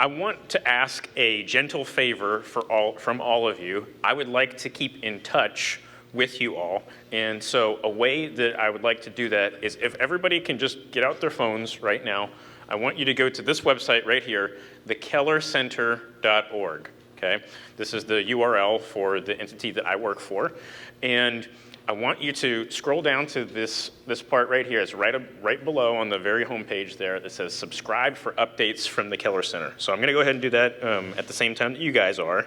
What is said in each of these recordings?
I want to ask a gentle favor from all of you. I would like to keep in touch with you all. And so a way that I would like to do that is if everybody can just get out their phones right now, I want you to go to this website right here, thekellercenter.org. Okay? This is the URL for the entity that I work for. And I want you to scroll down to this part right here. It's right below on the very home page there that says subscribe for updates from the Keller Center. So I'm going to go ahead and do that at the same time that you guys are.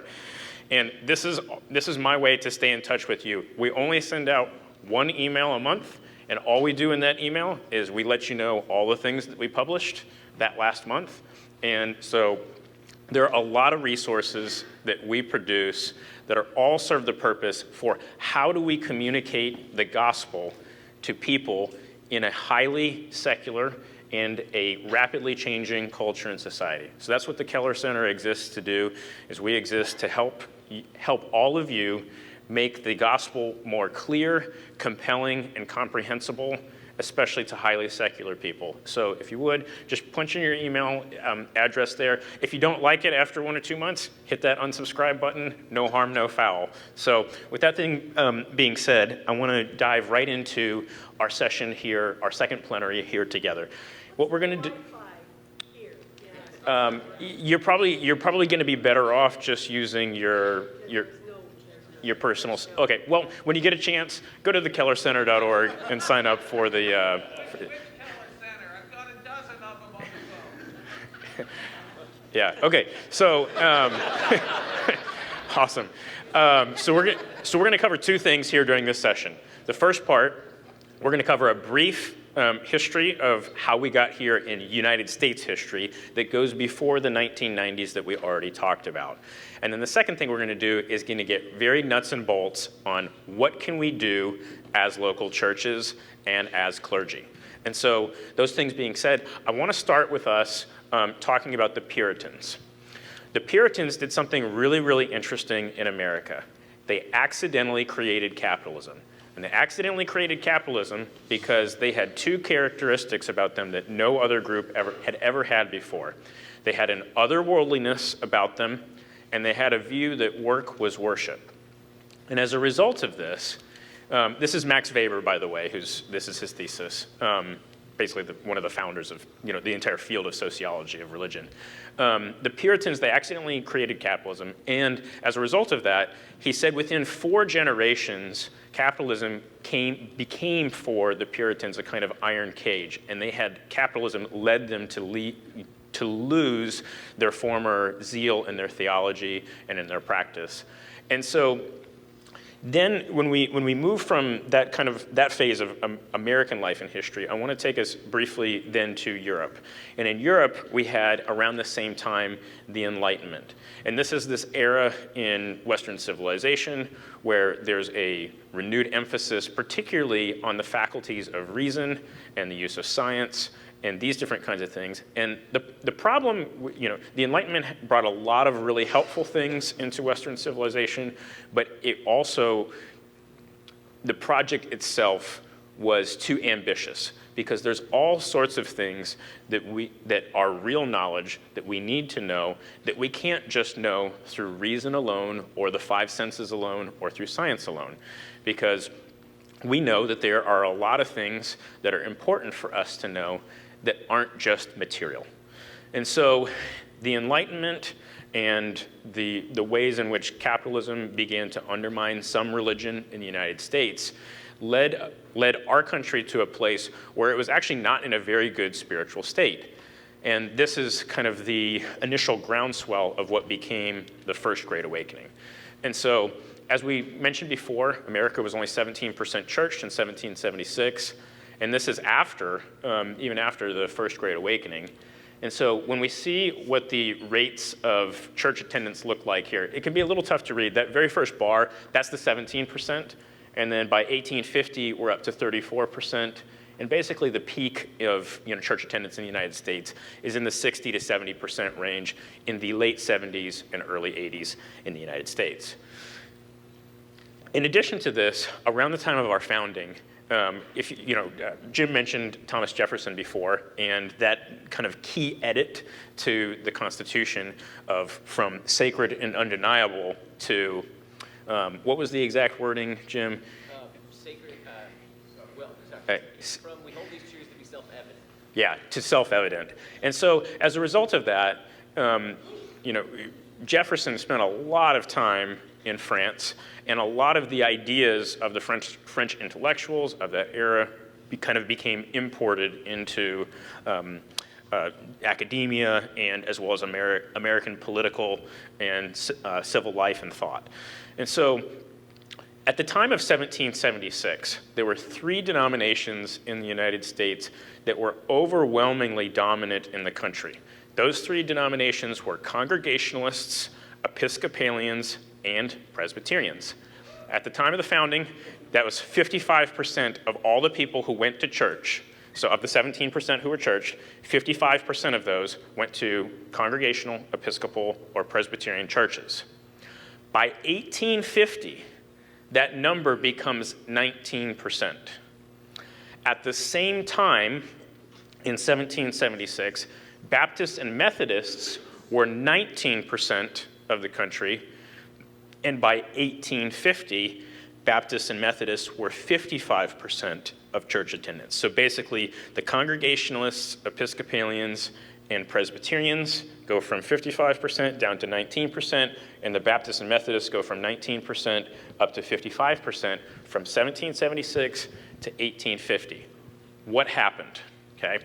And this is my way to stay in touch with you. We only send out one email a month, and all we do in that email is we let you know all the things that we published that last month. And so there are a lot of resources that we produce that are all serve the purpose for how do we communicate the gospel to people in a highly secular and a rapidly changing culture and society. So that's what the Keller Center exists to do, is we exist to help all of you make the gospel more clear, compelling, and comprehensible, especially to highly secular people. So if you would, just punch in your email address there. If you don't like it after 1 or 2 months, hit that unsubscribe button. No harm, no foul. So with that being said, I want to dive right into our session here, our second plenary here together. What we're going to do. You're probably going to be better off just using your personal. Okay, well, when you get a chance, go to thekellercenter.org and sign up for the. Which Keller Center? I've got a dozen of them on the phone. Yeah. Okay. So, awesome. So we're going to cover two things here during this session. The first part, we're going to cover a brief history of how we got here in United States history that goes before the 1990s that we already talked about. And then the second thing we're going to do is going to get very nuts and bolts on what can we do as local churches and as clergy. And so those things being said, I want to start with us talking about the Puritans. The Puritans did something really, really interesting in America. They accidentally created capitalism. And they accidentally created capitalism because they had two characteristics about them that no other group had ever had before. They had an otherworldliness about them, and they had a view that work was worship. And as a result of this, this is Max Weber, by the way, this is his thesis, basically one of the founders of the entire field of sociology of religion. The Puritans, they accidentally created capitalism, and as a result of that, he said within 4 generations, capitalism became for the Puritans a kind of iron cage, and capitalism led them to lose their former zeal in their theology and in their practice. And so then when we move from that phase of American life and history, I want to take us briefly then to Europe. And in Europe, we had around the same time the Enlightenment. And this is this era in Western civilization where there's a renewed emphasis particularly on the faculties of reason and the use of science and these different kinds of things. And the problem, the Enlightenment brought a lot of really helpful things into Western civilization, but it also, the project itself was too ambitious because there's all sorts of things that are real knowledge that we need to know that we can't just know through reason alone or the 5 senses alone or through science alone, because we know that there are a lot of things that are important for us to know that aren't just material. And so the Enlightenment and the ways in which capitalism began to undermine some religion in the United States led our country to a place where it was actually not in a very good spiritual state. And this is kind of the initial groundswell of what became the First Great Awakening. And so, as we mentioned before, America was only 17% churched in 1776. And this is even after the First Great Awakening. And so when we see what the rates of church attendance look like here, it can be a little tough to read. That very first bar, that's the 17%. And then by 1850, we're up to 34%. And basically the peak of church attendance in the United States is in the 60 to 70% range in the late 70s and early 80s in the United States. In addition to this, around the time of our founding, Jim mentioned Thomas Jefferson before, and that kind of key edit to the Constitution from sacred and undeniable to, what was the exact wording, Jim? Sacred, from we hold these truths to be self-evident. Yeah, to self-evident. And so as a result of that, Jefferson spent a lot of time in France, and a lot of the ideas of the French intellectuals of that era kind of became imported into academia and as well as American political and civil life and thought. And so at the time of 1776, there were 3 denominations in the United States that were overwhelmingly dominant in the country. Those 3 denominations were Congregationalists, Episcopalians, and Presbyterians. At the time of the founding, that was 55% of all the people who went to church. So of the 17% who were church, 55% of those went to Congregational, Episcopal, or Presbyterian churches. By 1850, that number becomes 19%. At the same time, in 1776, Baptists and Methodists were 19% of the country, and by 1850, Baptists and Methodists were 55% of church attendance. So basically, the Congregationalists, Episcopalians, and Presbyterians go from 55% down to 19%, and the Baptists and Methodists go from 19% up to 55% from 1776 to 1850. What happened? Okay.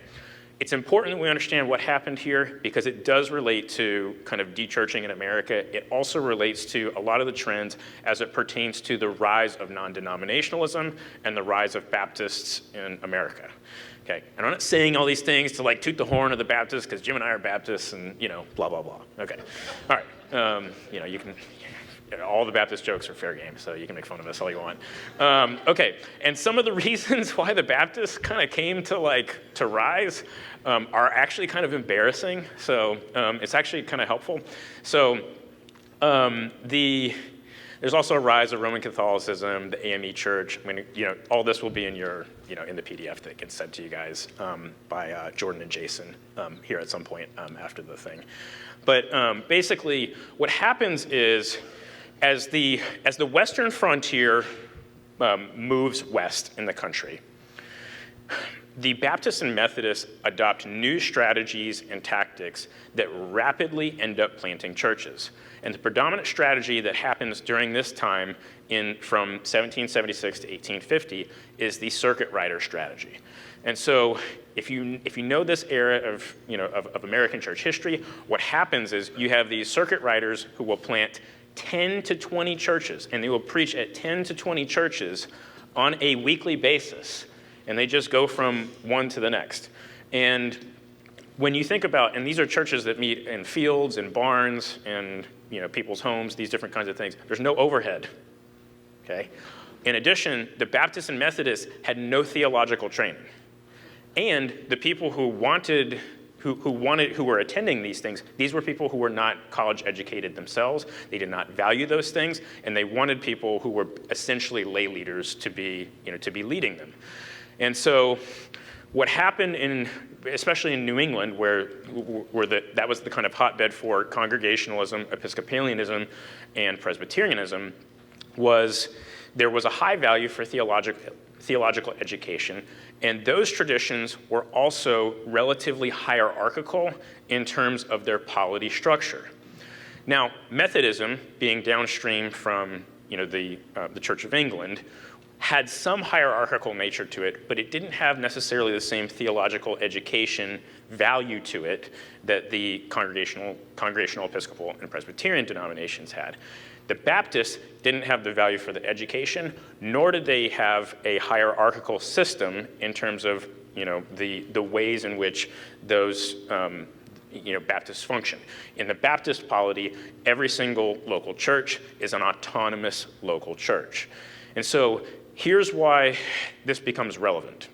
It's important that we understand what happened here because it does relate to kind of dechurching in America. It also relates to a lot of the trends as it pertains to the rise of non-denominationalism and the rise of Baptists in America. Okay, and I'm not saying all these things to like toot the horn of the Baptists because Jim and I are Baptists and blah blah blah. Okay, all right. You can. All the Baptist jokes are fair game, so you can make fun of us all you want. Okay, and some of the reasons why the Baptists kind of came to rise are actually kind of embarrassing. So it's actually kind of helpful. So there's also a rise of Roman Catholicism, the AME Church. I mean, all this will be in your, in the PDF that gets sent to you guys by Jordan and Jason here at some point after the thing. But basically, what happens is, as the Western frontier moves west in the country, the Baptists and Methodists adopt new strategies and tactics that rapidly end up planting churches. And the predominant strategy that happens during this time from 1776 to 1850 is the circuit rider strategy. And so if you know this era of American church history, what happens is you have these circuit riders who will plant 10 to 20 churches, and they will preach at 10 to 20 churches on a weekly basis, and they just go from one to the next. And when you think about, and these are churches that meet in fields and barns and people's homes, these different kinds of things, there's no overhead, okay? In addition, the Baptists and Methodists had no theological training. And the people who were attending these things, these were people who were not college educated themselves. They did not value those things, and they wanted people who were essentially lay leaders to be leading them. And so what happened especially in New England, where that was the kind of hotbed for Congregationalism, Episcopalianism, and Presbyterianism, was there was a high value for theological education, and those traditions were also relatively hierarchical in terms of their polity structure. Now, Methodism, being downstream from the Church of England, had some hierarchical nature to it, but it didn't have necessarily the same theological education value to it that the Congregational, Episcopal, and Presbyterian denominations had. The Baptists didn't have the value for the education, nor did they have a hierarchical system in terms of the ways in which those Baptists function. In the Baptist polity, every single local church is an autonomous local church. And so here's why this becomes relevant.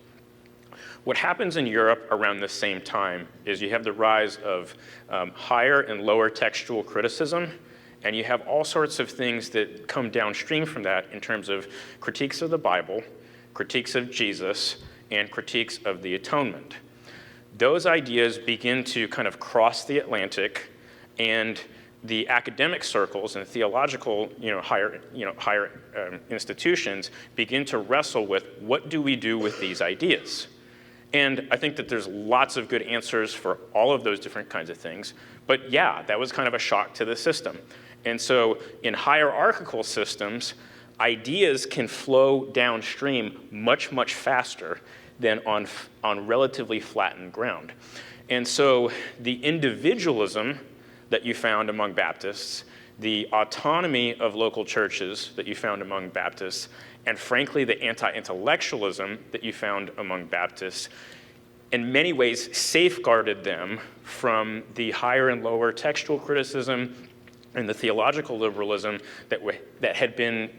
What happens in Europe around the same time is you have the rise of higher and lower textual criticism, And you have all sorts of things that come downstream from that in terms of critiques of the Bible, critiques of Jesus, and critiques of the atonement. Those ideas begin to kind of cross the Atlantic, and the academic circles and theological, higher institutions begin to wrestle with what do we do with these ideas. And I think that there's lots of good answers for all of those different kinds of things. But yeah, that was kind of a shock to the system. And so in hierarchical systems, ideas can flow downstream much, much faster than on relatively flattened ground. And so the individualism that you found among Baptists, the autonomy of local churches that you found among Baptists, and frankly, the anti-intellectualism that you found among Baptists, in many ways safeguarded them from the higher and lower textual criticism and the theological liberalism that had been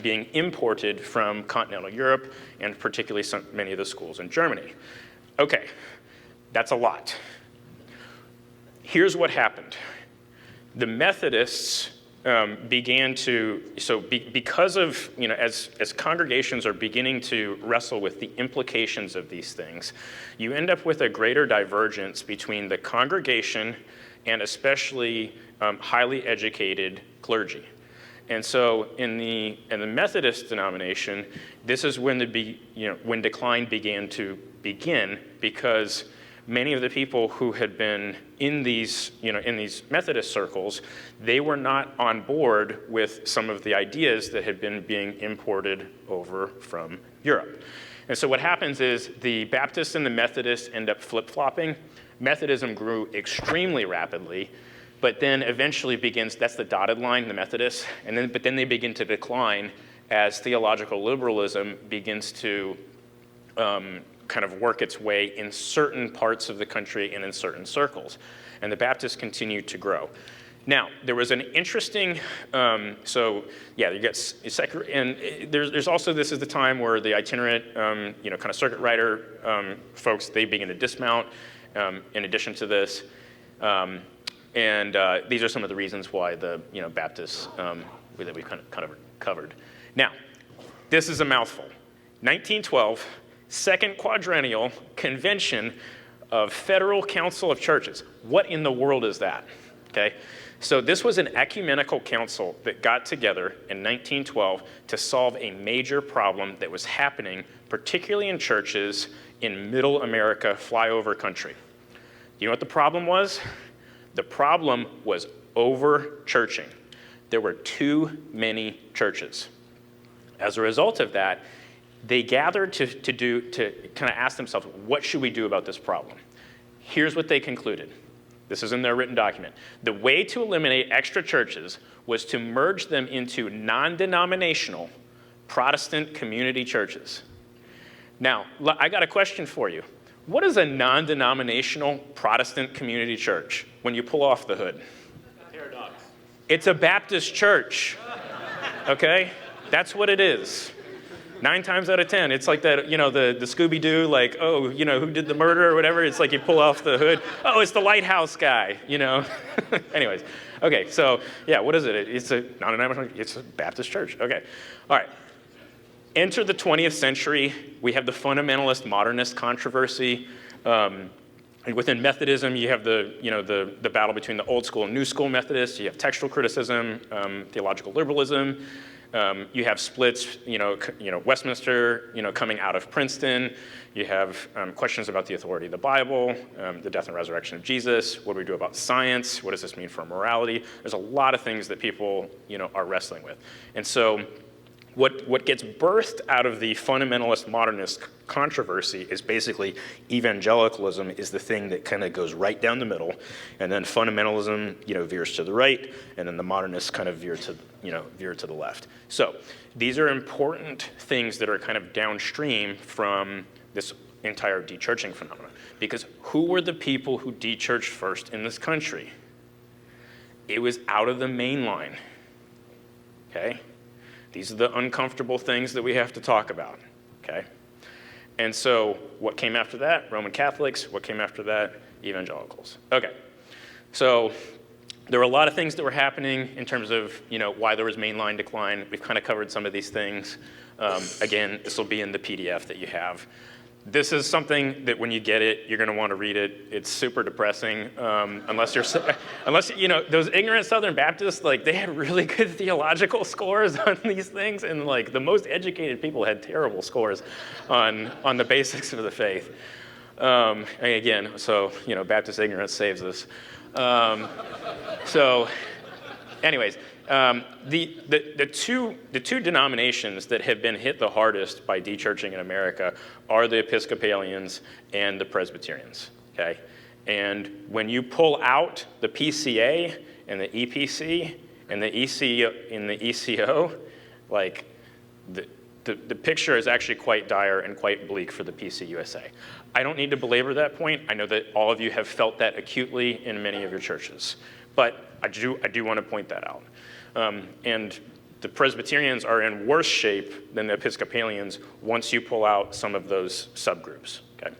being imported from continental Europe, and particularly many of the schools in Germany. Okay, that's a lot. Here's what happened. The Methodists began to, because of, as congregations are beginning to wrestle with the implications of these things, you end up with a greater divergence between the congregation and especially highly educated clergy. And so in the Methodist denomination, this is when when decline began to begin, because many of the people who had been in these Methodist circles, they were not on board with some of the ideas that had been being imported over from Europe. And so what happens is the Baptists and the Methodists end up flip-flopping. Methodism grew extremely rapidly, but then eventually begins, that's the dotted line, the Methodists, but then they begin to decline as theological liberalism begins to kind of work its way in certain parts of the country and in certain circles. And the Baptists continue to grow. Now, there was an interesting, you get secular, and there's also, this is the time where the itinerant, kind of circuit rider folks, they begin to dismount in addition to this. And these are some of the reasons why the Baptists that we kind of covered. Now, this is a mouthful. 1912, Second Quadrennial Convention of Federal Council of Churches. What in the world is that? Okay, so this was an ecumenical council that got together in 1912 to solve a major problem that was happening, particularly in churches in middle America, flyover country. You know what the problem was? The problem was over-churching. There were too many churches. As a result of that, they gathered to kind of ask themselves, what should we do about this problem? Here's what they concluded. This is in their written document. The way to eliminate extra churches was to merge them into non-denominational Protestant community churches. Now, I got a question for you. What is a non-denominational Protestant community church when you pull off the hood? Paradox. It's a Baptist church, okay? That's what it is. 9 times out of 10, it's like that, the Scooby-Doo, like, who did the murder or whatever? It's like you pull off the hood. Oh, it's the lighthouse guy, Anyways, okay, so, yeah, what is it? It's a non-denominational, it's a Baptist church. Okay, all right. Enter the 20th century. We have the fundamentalist modernist controversy. Within Methodism, you have the battle between the old school and new school Methodists. You have textual criticism, theological liberalism. You have splits, Westminster, coming out of Princeton. You have questions about the authority of the Bible, the death and resurrection of Jesus. What do we do about science? What does this mean for morality? There's a lot of things that people, are wrestling with. And so what gets birthed out of the fundamentalist modernist controversy is basically evangelicalism is the thing that kind of goes right down the middle, and then fundamentalism, veers to the right, and then the modernists kind of veer to the left. So these are important things that are kind of downstream from this entire de-churching phenomenon. Because who were the people who de-churched first in this country? It was out of the main line. Okay? These are the uncomfortable things that we have to talk about, okay? And so what came after that? Roman Catholics. What came after that? Evangelicals. Okay, so there were a lot of things that were happening in terms of, why there was mainline decline. We've kind of covered some of these things. Again, this will be in the PDF that you have. This is something that when you get it, you're going to want to read it. It's super depressing, unless those ignorant Southern Baptists, they had really good theological scores on these things, and the most educated people had terrible scores on the basics of the faith. Baptist ignorance saves us. Anyways, the two denominations that have been hit the hardest by dechurching in America are the Episcopalians and the Presbyterians. Okay, and when you pull out the PCA and the EPC and the ECO, the picture is actually quite dire and quite bleak for the PCUSA. I don't need to belabor that point. I know that all of you have felt that acutely in many of your churches, but I do want to point that out. And the Presbyterians are in worse shape than the Episcopalians once you pull out some of those subgroups. Okay,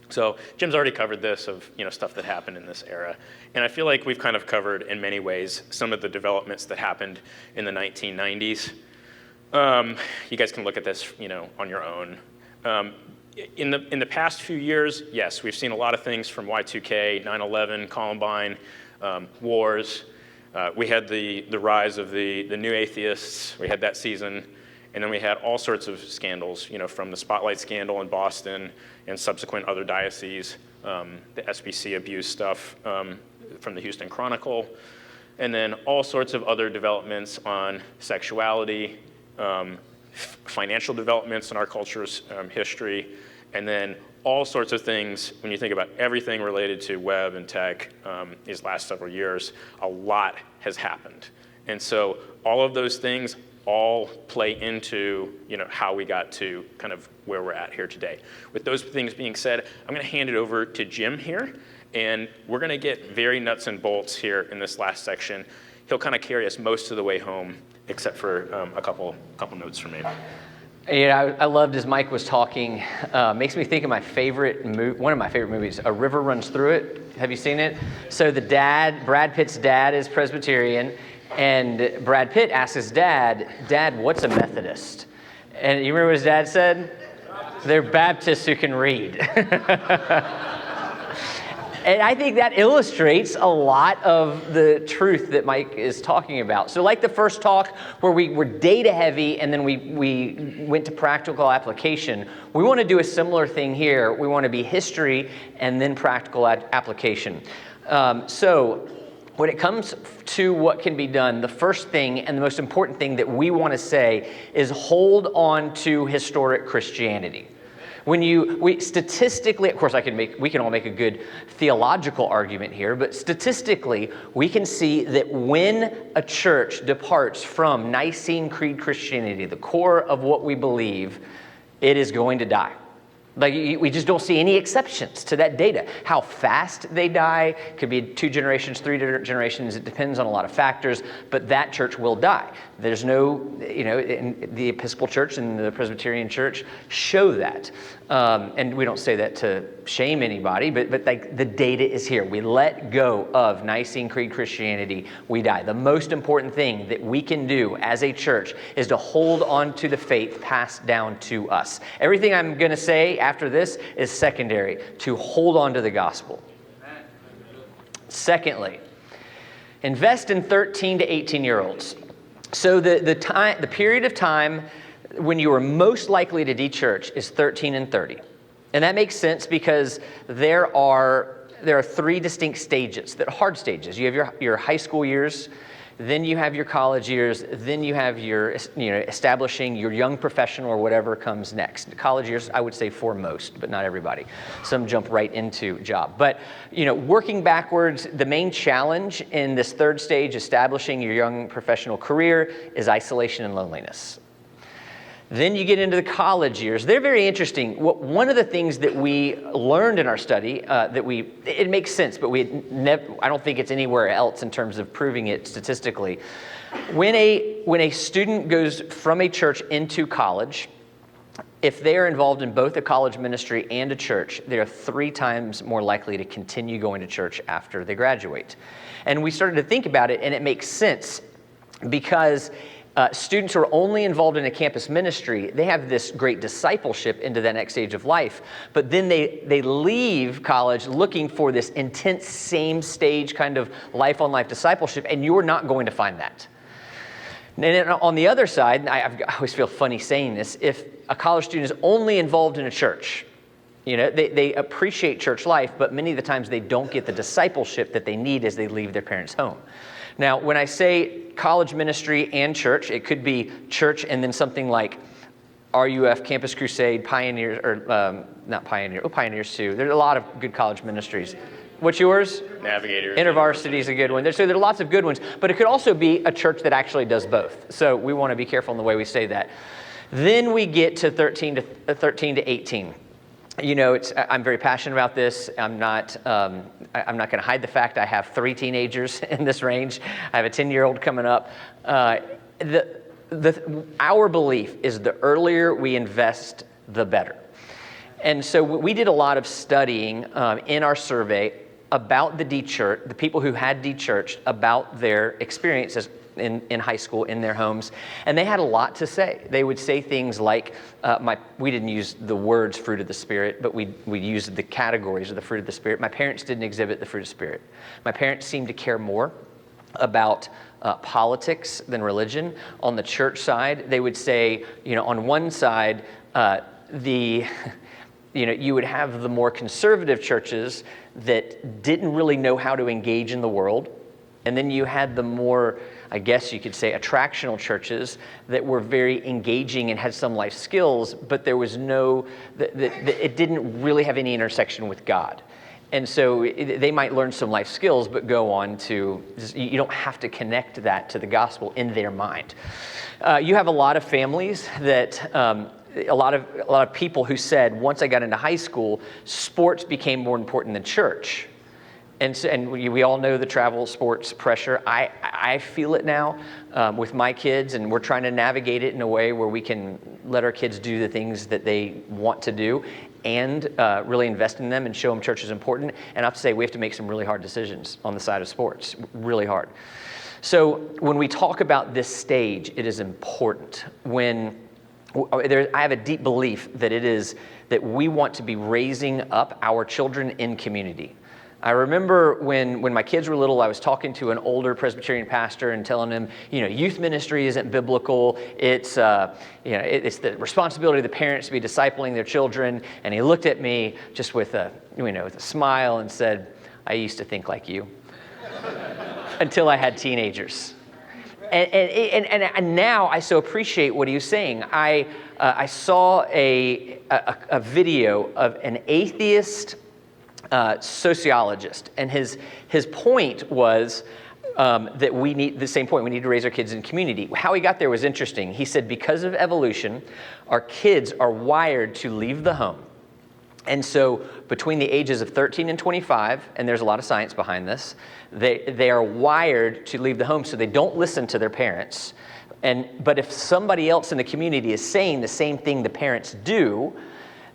so Jim's already covered this of stuff that happened in this era, and I feel like we've kind of covered in many ways some of the developments that happened in the 1990s. You guys can look at this, on your own. In the past few years, yes, we've seen a lot of things from Y2K, 9/11, Columbine, wars. We had the rise of the new atheists. We had that season, and then we had all sorts of scandals, from the Spotlight scandal in Boston and subsequent other dioceses, the SBC abuse stuff from the Houston Chronicle, and then all sorts of other developments on sexuality, financial developments in our culture's history, and then all sorts of things. When you think about everything related to web and tech these last several years, a lot has happened. And so all of those things all play into how we got to kind of where we're at here today. With those things being said, I'm going to hand it over to Jim here, and we're going to get very nuts and bolts here in this last section. He'll kind of carry us most of the way home, except for a couple notes from me. I loved as Mike was talking. Makes me think of one of my favorite movies, A River Runs Through It. Have you seen it? So Brad Pitt's dad is Presbyterian, and Brad Pitt asks his dad, what's a Methodist? And you remember what his dad said? They're Baptists who can read. And I think that illustrates a lot of the truth that Mike is talking about. So like the first talk where we were data heavy and then we went to practical application, we want to do a similar thing here. We want to be history and then practical application. So when it comes to what can be done, the first thing and the most important thing that we want to say is hold on to historic Christianity. We statistically, of course, we can all make a good theological argument here, but statistically, we can see that when a church departs from Nicene Creed Christianity, the core of what we believe, it is going to die. We just don't see any exceptions to that data. How fast they die could be 2 generations, 3 generations. It depends on a lot of factors, but that church will die. There's no, in the Episcopal Church and the Presbyterian Church show that. And we don't say that to shame anybody, but the data is here. We let go of Nicene Creed Christianity, we die. The most important thing that we can do as a church is to hold on to the faith passed down to us. Everything I'm going to say after this is secondary, to hold on to the gospel. Amen. Secondly, invest in 13 to 18-year-olds. So the period of time when you are most likely to de-church is 13 and 30. And that makes sense because there are 3 distinct stages, that are hard stages. You have your high school years, then you have your college years, then you have your establishing your young professional or whatever comes next. College years, I would say for most, but not everybody. Some jump right into job. But working backwards, the main challenge in this third stage, establishing your young professional career, is isolation and loneliness. Then you get into the college years. They're very interesting. One of the things that we learned in our study, it makes sense, but I don't think it's anywhere else in terms of proving it statistically. When a student goes from a church into college, if they are involved in both a college ministry and a church, they are 3 times more likely to continue going to church after they graduate. And we started to think about it, and it makes sense because students who are only involved in a campus ministry, they have this great discipleship into that next stage of life, but then they leave college looking for this intense same stage kind of life-on-life discipleship, and you're not going to find that. And then on the other side, I always feel funny saying this, if a college student is only involved in a church, they appreciate church life, but many of the times they don't get the discipleship that they need as they leave their parents' home. Now, when I say college ministry and church, it could be church and then something like RUF, Campus Crusade, Pioneers, or not Pioneer, Pioneers too. There's a lot of good college ministries. What's yours? Navigators. InterVarsity is a good one. So there are lots of good ones, but it could also be a church that actually does both. So we want to be careful in the way we say that. Then we get to 13 to 18. I'm very passionate about this. I'm not going to hide the fact I have 3 teenagers in this range. I have a 10-year-old coming up. Our belief is the earlier we invest, the better. And so we did a lot of studying in our survey about the people who had de-churched, about their experiences in high school, in their homes, and they had a lot to say. They would say things like, we didn't use the words fruit of the Spirit, but we used the categories of the fruit of the Spirit. My parents didn't exhibit the fruit of the Spirit. My parents seemed to care more about politics than religion. On the church side, they would say, on one side, you would have the more conservative churches that didn't really know how to engage in the world. And then you had the more, I guess you could say, attractional churches that were very engaging and had some life skills, but there was it didn't really have any intersection with God. And so they might learn some life skills, but go on to, you don't have to connect that to the gospel in their mind. You have a lot of families that, a lot of people who said, once I got into high school, sports became more important than church. And we all know the travel sports pressure. I feel it now with my kids, and we're trying to navigate it in a way where we can let our kids do the things that they want to do and really invest in them and show them church is important. And I have to say, we have to make some really hard decisions on the side of sports, really hard. So when we talk about this stage, it is important. I have a deep belief that we want to be raising up our children in community. I remember when my kids were little, I was talking to an older Presbyterian pastor and telling him, youth ministry isn't biblical. It's the responsibility of the parents to be discipling their children. And he looked at me just with a smile and said, I used to think like you until I had teenagers. And now I so appreciate what he was saying. I saw a video of an atheist sociologist, and his point was that we need the same point. We need to raise our kids in community. How he got there was interesting. He said because of evolution, our kids are wired to leave the home. And so between the ages of 13 and 25, and there's a lot of science behind this, they are wired to leave the home so they don't listen to their parents. But if somebody else in the community is saying the same thing the parents do,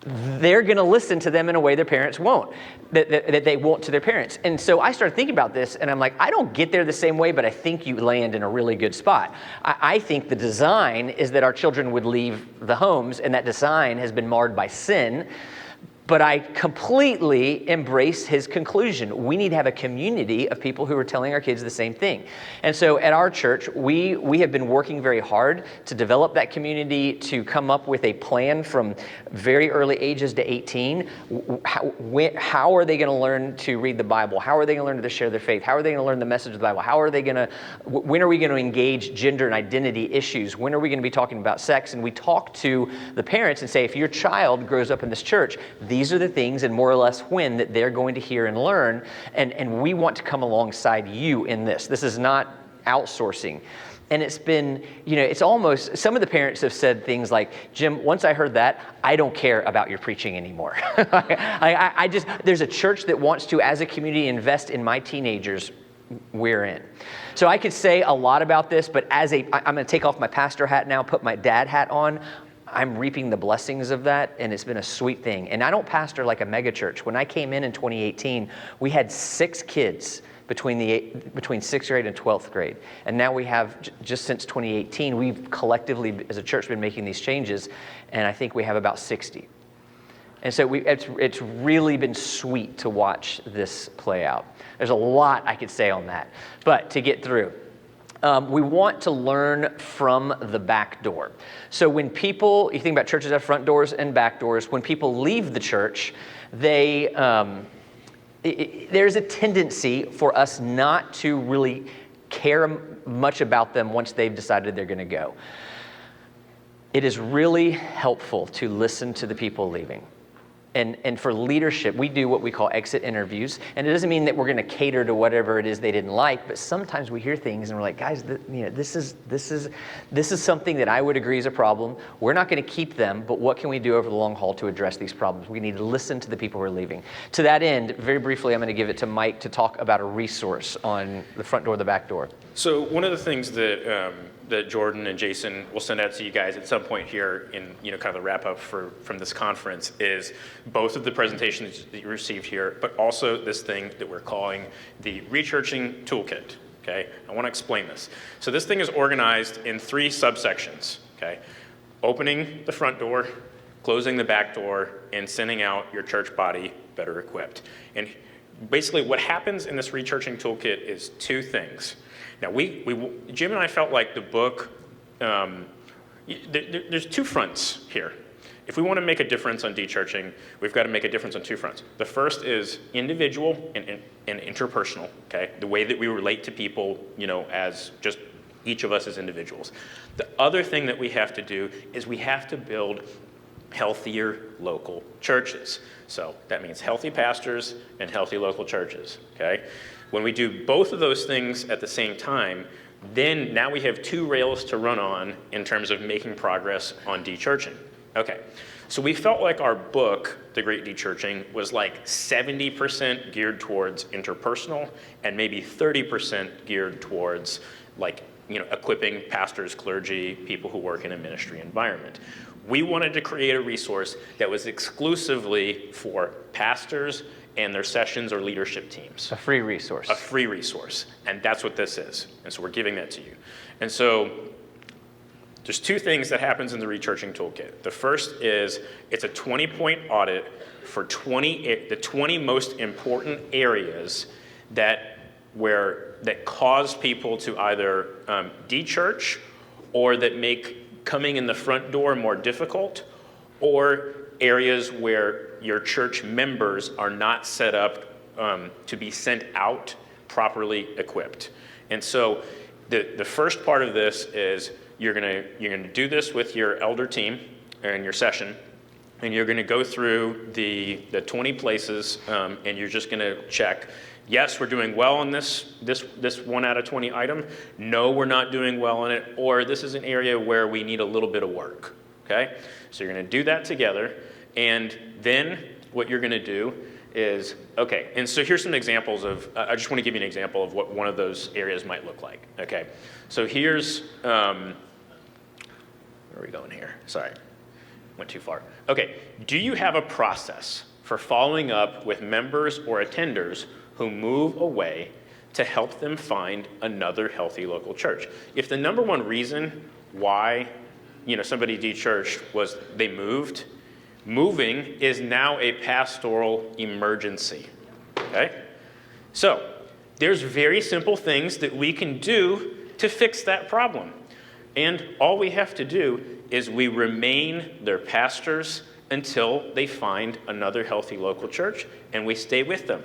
they're going to listen to them in a way their parents won't, that they won't to their parents. And so I started thinking about this, and I'm like, I don't get there the same way, but I think you land in a really good spot. I think the design is that our children would leave the homes, and that design has been marred by sin. But I completely embrace his conclusion. We need to have a community of people who are telling our kids the same thing. And so at our church, we have been working very hard to develop that community, to come up with a plan from very early ages to 18. How are they going to learn to read the Bible? How are they going to learn to share their faith? How are they going to learn the message of the Bible? When are we going to engage gender and identity issues? When are we going to be talking about sex? And we talk to the parents and say, if your child grows up in this church, these are the things, and more or less when, that they're going to hear and learn, and we want to come alongside you in this. This is not outsourcing. And it's been, it's almost, some of the parents have said things like, Jim, once I heard that, I don't care about your preaching anymore. There's a church that wants to, as a community, invest in my teenagers. We're in. So I could say a lot about this, but I'm going to take off my pastor hat now, put my dad hat on. I'm reaping the blessings of that, and it's been a sweet thing. And I don't pastor like a mega church. When I came in 2018, we had 6 kids between 6th grade and 12th grade. And now we have, just since 2018, we've collectively, as a church, been making these changes, and I think we have about 60. And so it's really been sweet to watch this play out. There's a lot I could say on that, but to get through. We want to learn from the back door. So when people, you think about churches have front doors and back doors, when people leave the church, there's a tendency for us not to really care much about them once they've decided they're going to go. It is really helpful to listen to the people leaving. And for leadership, we do what we call exit interviews. And it doesn't mean that we're going to cater to whatever it is they didn't like, but sometimes we hear things and we're like, guys, this is something that I would agree is a problem. We're not going to keep them, but what can we do over the long haul to address these problems? We need to listen to the people who are leaving. To that end, very briefly, I'm going to give it to Mike to talk about a resource on the front door, the back door. So one of the things that Jordan and Jason will send out to you guys at some point here in kind of the wrap up from this conference is both of the presentations that you received here, but also this thing that we're calling the Rechurching Toolkit. Okay, I want to explain this. So this thing is organized in 3 subsections. Okay, opening the front door, closing the back door, and sending out your church body better equipped. And basically, what happens in this Rechurching Toolkit is 2 things. Now, Jim and I felt like the book, there's 2 fronts here. If we want to make a difference on dechurching, we've got to make a difference on 2 fronts. The first is individual and interpersonal, okay? The way that we relate to people, as just each of us as individuals. The other thing that we have to do is we have to build healthier local churches. So that means healthy pastors and healthy local churches, okay? When we do both of those things at the same time, then now we have 2 rails to run on in terms of making progress on dechurching. Okay, so we felt like our book, The Great Dechurching, was like 70% geared towards interpersonal and maybe 30% geared towards equipping pastors, clergy, people who work in a ministry environment. We wanted to create a resource that was exclusively for pastors and their sessions or leadership teams. A free resource. A free resource, and that's what this is. And so we're giving that to you. And so there's 2 things that happens in the Rechurching Toolkit. The first is it's a 20-point audit for the 20 most important areas that cause people to either dechurch or that make coming in the front door more difficult, or areas where your church members are not set up to be sent out properly equipped. And so the first part of this is you're gonna do this with your elder team and your session, and you're gonna go through the 20 places, and you're just gonna check, yes, we're doing well on this 1 out of 20 item. No, we're not doing well on it, or this is an area where we need a little bit of work, okay? So you're gonna do that together, and then what you're gonna do is, okay, and so here's some examples of, I just wanna give you an example of what one of those areas might look like, okay? So here's, where are we going here? Sorry, went too far. Okay, do you have a process for following up with members or attenders who move away to help them find another healthy local church? If the number 1 reason why somebody dechurched was they moved, moving is now a pastoral emergency, okay? So there's very simple things that we can do to fix that problem. And all we have to do is we remain their pastors until they find another healthy local church, and we stay with them.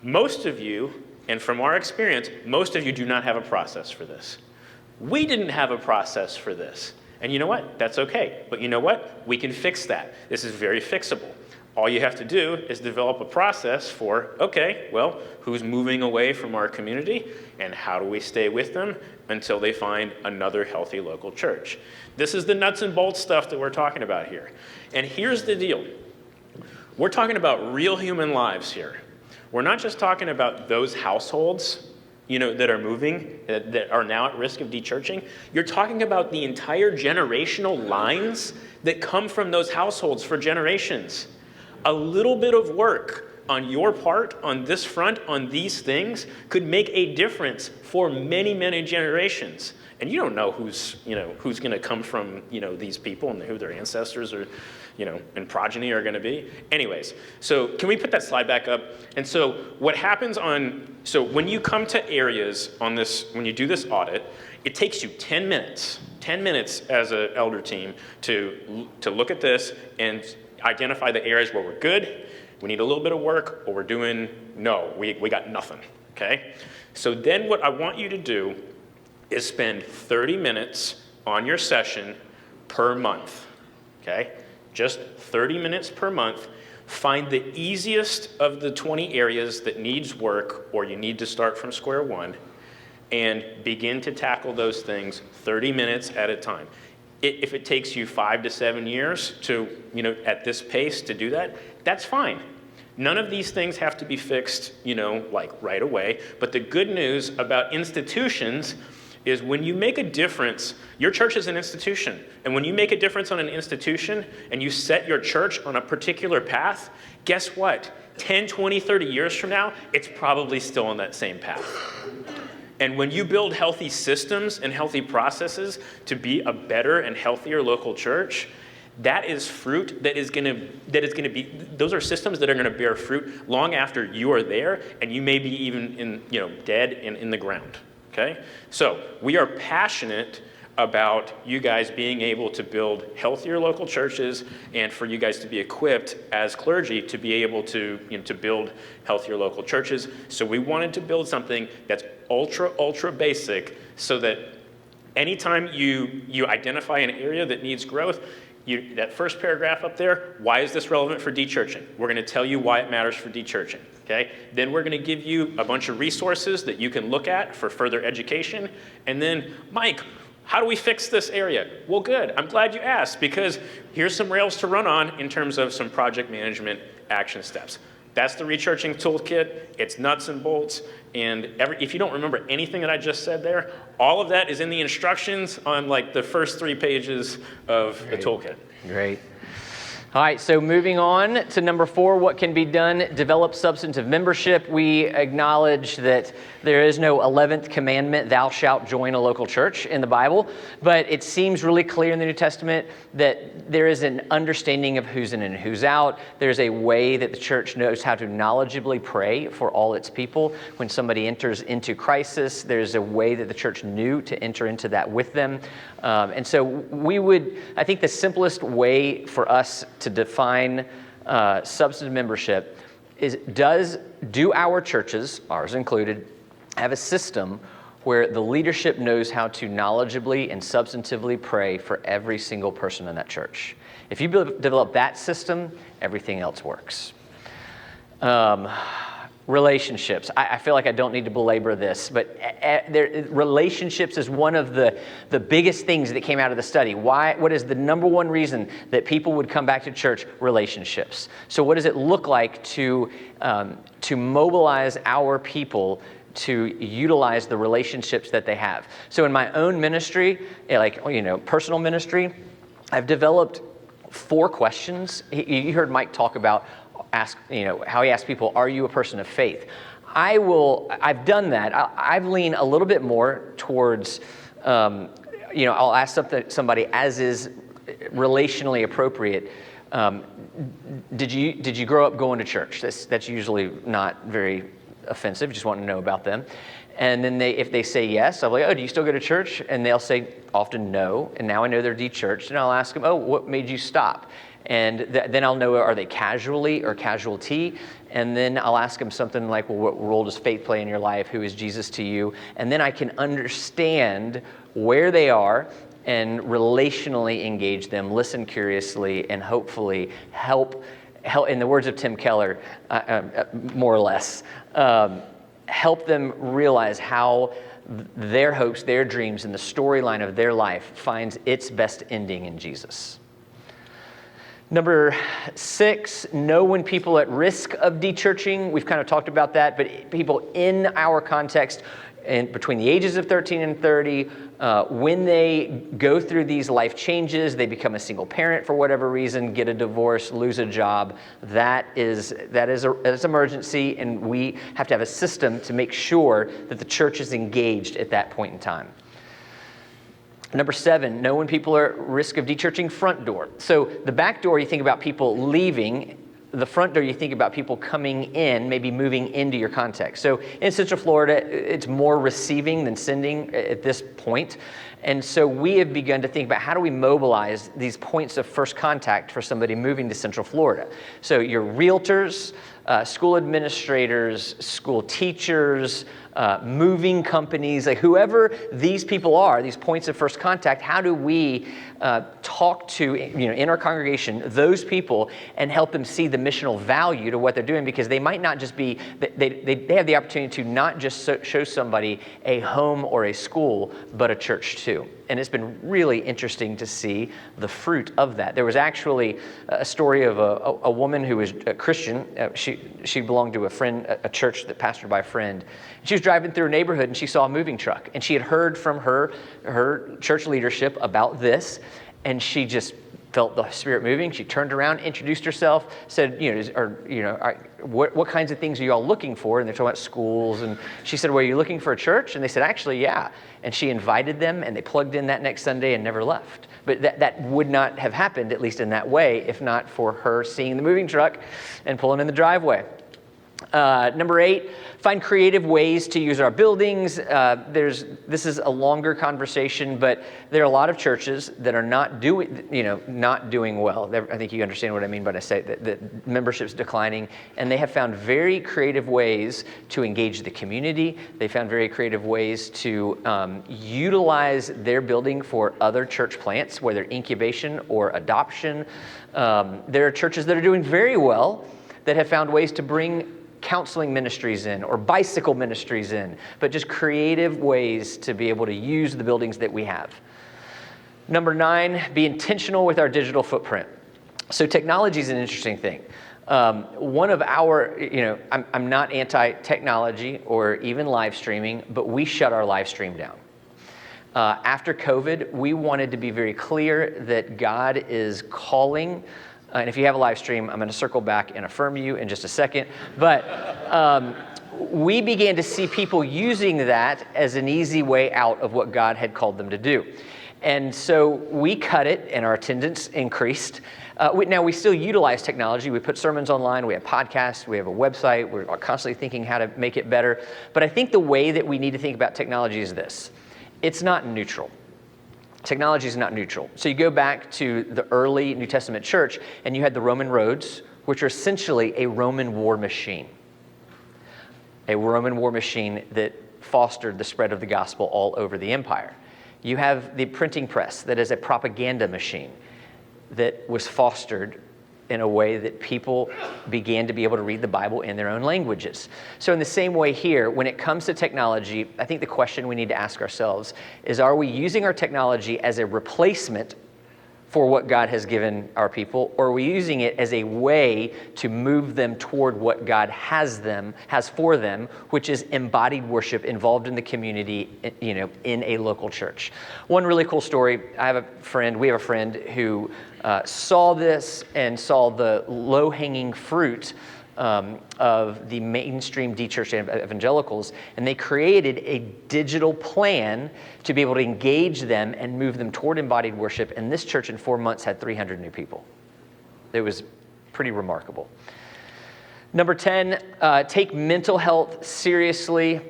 Most of you, and from our experience, most of you do not have a process for this. We didn't have a process for this. And you know what? That's okay. But you know what? We can fix that. This is very fixable. All you have to do is develop a process for, okay, well, who's moving away from our community, and how do we stay with them until they find another healthy local church? This is the nuts and bolts stuff that we're talking about here. And here's the deal. We're talking about real human lives here. We're not just talking about those households that are moving, that are now at risk of dechurching. You're talking about the entire generational lines that come from those households for generations. A little bit of work on your part, on this front, on these things, could make a difference for many, many generations. And you don't know who's going to come from, these people and who their ancestors or, and progeny are going to be. Anyways, so can we put that slide back up? And so what happens so when you come to areas on this, when you do this audit, it takes you 10 minutes as an elder team to look at this and identify the areas where we're good, we need a little bit of work, or we're doing, we got nothing, okay? So then what I want you to do is spend 30 minutes on your session per month, okay? Just 30 minutes per month. Find the easiest of the 20 areas that needs work, or you need to start from square one, and begin to tackle those things 30 minutes at a time. If it takes you 5 to 7 years to, at this pace to do that, that's fine. None of these things have to be fixed, like right away. But the good news about institutions is when you make a difference, your church is an institution. And when you make a difference on an institution and you set your church on a particular path, guess what? 10, 20, 30 years from now, it's probably still on that same path. And when you build healthy systems and healthy processes to be a better and healthier local church, that is fruit that is going to be, those are systems that are going to bear fruit long after you are there, and you may be even dead and in the ground. Okay? So we are passionate about you guys being able to build healthier local churches, and for you guys to be equipped as clergy to be able to to build healthier local churches. So we wanted to build something that's ultra basic, so that anytime you identify an area that needs growth, that first paragraph up there, why is this relevant for dechurching? We're going to tell you why it matters for dechurching. Okay? Then we're going to give you a bunch of resources that you can look at for further education. And then, Mike, how do we fix this area? Well, good. I'm glad you asked, because here's some rails to run on in terms of some project management action steps. That's the Rechurching Toolkit. It's nuts and bolts. And if you don't remember anything that I just said there, all of that is in the instructions on the first 3 pages of the toolkit. Great. All right, so moving on to number 4, what can be done? Develop substantive membership. We acknowledge that there is no 11th commandment, thou shalt join a local church in the Bible, but it seems really clear in the New Testament that there is an understanding of who's in and who's out. There's a way that the church knows how to knowledgeably pray for all its people. When somebody enters into crisis, there's a way that the church knew to enter into that with them. And so I think the simplest way for us to define substantive membership is, do our churches, ours included, have a system where the leadership knows how to knowledgeably and substantively pray for every single person in that church? If you develop that system, everything else works. Relationships. I feel like I don't need to belabor this, but relationships is one of the biggest things that came out of the study. What is the number one reason that people would come back to church? Relationships. So what does it look like to mobilize our people to utilize the relationships that they have? So in my own ministry, personal ministry, I've developed 4 questions. You heard Mike talk about how he asks people, are you a person of faith? I've done that. I've leaned a little bit more towards, I'll ask somebody as is relationally appropriate. Did you grow up going to church? That's usually not very offensive. Just want to know about them. And then if they say yes, I'll be like, oh, do you still go to church? And they'll say often no. And now I know they're de-churched. And I'll ask them, oh, what made you stop? And then I'll know, are they casually or casualty? And then I'll ask them something like, well, what role does faith play in your life? Who is Jesus to you? And then I can understand where they are and relationally engage them, listen curiously, and hopefully help, in the words of Tim Keller, more or less, help them realize how their hopes, their dreams, and the storyline of their life finds its best ending in Jesus. Number 6, know when people at risk of dechurching. We've kind of talked about that, but people in our context, and between the ages of 13 and 30, when they go through these life changes, they become a single parent for whatever reason, get a divorce, lose a job, that is an emergency, and we have to have a system to make sure that the church is engaged at that point in time. Number 7, know when people are at risk of dechurching. Front door. So the back door, you think about people leaving. The front door, you think about people coming in, maybe moving into your context. So in Central Florida, it's more receiving than sending at this point. And so we have begun to think about how do we mobilize these points of first contact for somebody moving to Central Florida. So your realtors, school administrators, school teachers, moving companies, like whoever these people are, these points of first contact, how do we talk to, in our congregation, those people and help them see the missional value to what they're doing, because they might not just be, they have the opportunity to not just show somebody a home or a school, but a church too. And it's been really interesting to see the fruit of that. There was actually a story of a woman who was a Christian. She belonged to a church that pastored by a friend. She was driving through a neighborhood and she saw a moving truck. And she had heard from her church leadership about this, and she just felt the Spirit moving. She turned around, introduced herself, said, what kinds of things are you all looking for? And they're talking about schools. And she said, well, are you looking for a church? And they said, actually, yeah. And she invited them, and they plugged in that next Sunday and never left. But that would not have happened, at least in that way, if not for her seeing the moving truck and pulling in the driveway. Number 8, find creative ways to use our buildings. This is a longer conversation, but there are a lot of churches that are not doing well. I think you understand what I mean when I say that membership's declining, and they have found very creative ways to engage the community. They found very creative ways to utilize their building for other church plants, whether incubation or adoption. There are churches that are doing very well that have found ways to bring counseling ministries in or bicycle ministries in, but just creative ways to be able to use the buildings that we have. Number 9, be intentional with our digital footprint. So technology is an interesting thing. One of our, I'm not anti-technology or even live streaming, but we shut our live stream down. After COVID, we wanted to be very clear that God is calling. And if you have a live stream, I'm going to circle back and affirm you in just a second. But we began to see people using that as an easy way out of what God had called them to do. And so we cut it, and our attendance increased. Now, we still utilize technology. We put sermons online. We have podcasts. We have a website. We're constantly thinking how to make it better. But I think the way that we need to think about technology is this. It's not neutral. Technology is not neutral. So you go back to the early New Testament church, and you had the Roman roads, which are essentially a Roman war machine. A Roman war machine that fostered the spread of the gospel all over the empire. You have the printing press that is a propaganda machine that was fostered in a way that people began to be able to read the Bible in their own languages. So in the same way here, when it comes to technology, I think the question we need to ask ourselves is, are we using our technology as a replacement for what God has given our people, or are we using it as a way to move them toward what God has for them, which is embodied worship involved in the community, in a local church? One really cool story, we have a friend who saw this and saw the low-hanging fruit of the mainstream de-church evangelicals, and they created a digital plan to be able to engage them and move them toward embodied worship, and this church in 4 months had 300 new people. It was pretty remarkable. Number 10, take mental health seriously.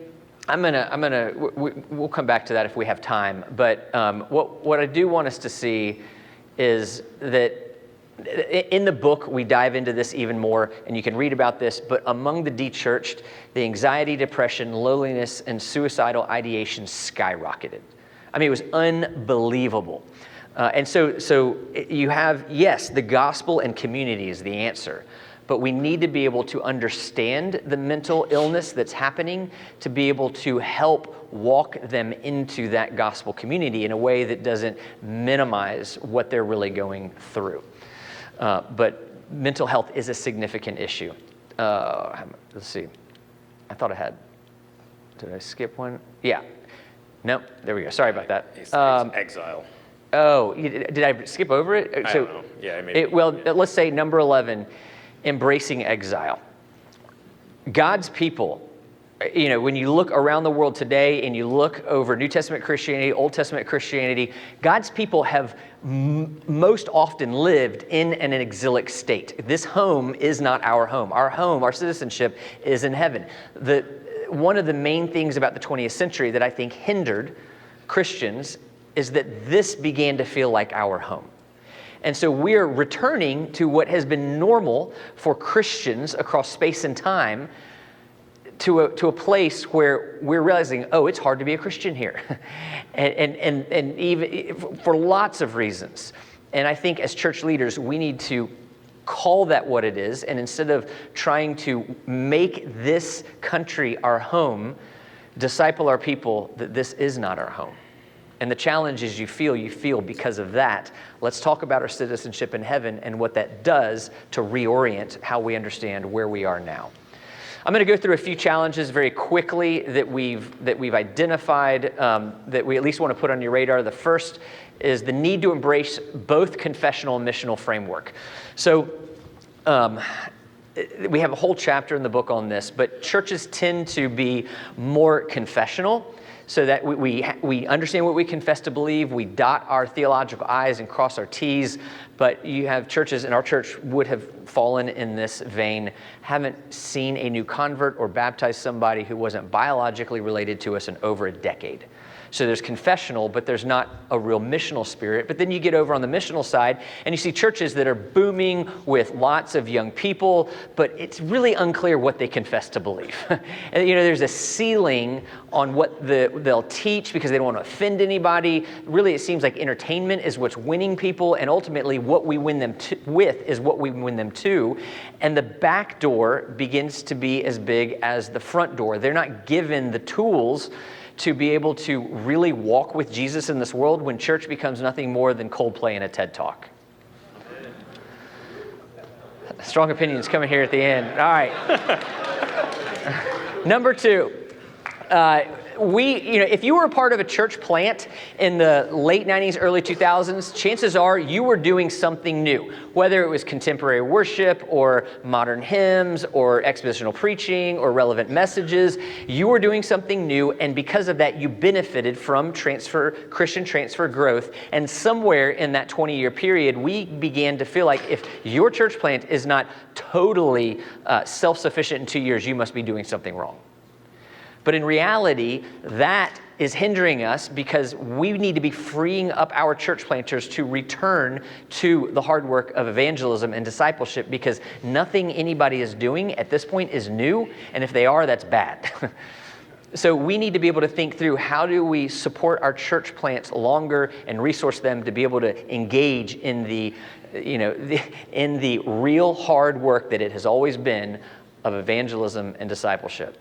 We'll come back to that if we have time, but what I do want us to see is that in the book, we dive into this even more, and you can read about this, but among the de-churched, the anxiety, depression, loneliness, and suicidal ideation skyrocketed. I mean, it was unbelievable. And so you have, yes, the gospel and community is the answer, but we need to be able to understand the mental illness that's happening to be able to help walk them into that gospel community in a way that doesn't minimize what they're really going through. But mental health is a significant issue. Let's see. I thought I had Did I skip one? Yeah. No, there we go. Sorry about that. It's exile. Oh, did I skip over it? I don't know. Yeah, maybe. Well, let's say number 11, embracing exile. God's people, when you look around the world today and you look over New Testament Christianity, Old Testament Christianity, God's people have most often lived in an exilic state. This home is not our home. Our home, our citizenship is in heaven. One of the main things about the 20th century that I think hindered Christians is that this began to feel like our home. And so we're returning to what has been normal for Christians across space and time to a place where we're realizing, oh, it's hard to be a Christian here. and even for lots of reasons. And I think as church leaders, we need to call that what it is, and instead of trying to make this country our home, disciple our people that this is not our home. And the challenge is you feel because of that. Let's talk about our citizenship in heaven and what that does to reorient how we understand where we are now. I'm going to go through a few challenges very quickly that we've identified that we at least want to put on your radar. The first is the need to embrace both confessional and missional framework. So we have a whole chapter in the book on this, but churches tend to be more confessional, so that we understand what we confess to believe, we dot our theological I's and cross our T's, but you have churches, and our church would have fallen in this vein, haven't seen a new convert or baptized somebody who wasn't biologically related to us in over a decade. So there's confessional, but there's not a real missional spirit. But then you get over on the missional side, and you see churches that are booming with lots of young people, but it's really unclear what they confess to believe. And there's a ceiling on what they'll teach because they don't want to offend anybody. Really, it seems like entertainment is what's winning people, and ultimately what we win them with is what we win them to. And the back door begins to be as big as the front door. They're not given the tools to be able to really walk with Jesus in this world when church becomes nothing more than Coldplay and a TED Talk. Strong opinions coming here at the end. All right. Number 2. If you were a part of a church plant in the late 90s, early 2000s, chances are you were doing something new. Whether it was contemporary worship or modern hymns or expositional preaching or relevant messages, you were doing something new, and because of that, you benefited from Christian transfer growth. And somewhere in that 20-year period, we began to feel like if your church plant is not totally self-sufficient in 2 years, you must be doing something wrong. But in reality, that is hindering us because we need to be freeing up our church planters to return to the hard work of evangelism and discipleship, because nothing anybody is doing at this point is new, and if they are, that's bad. So we need to be able to think through how do we support our church plants longer and resource them to be able to engage in the real hard work that it has always been of evangelism and discipleship.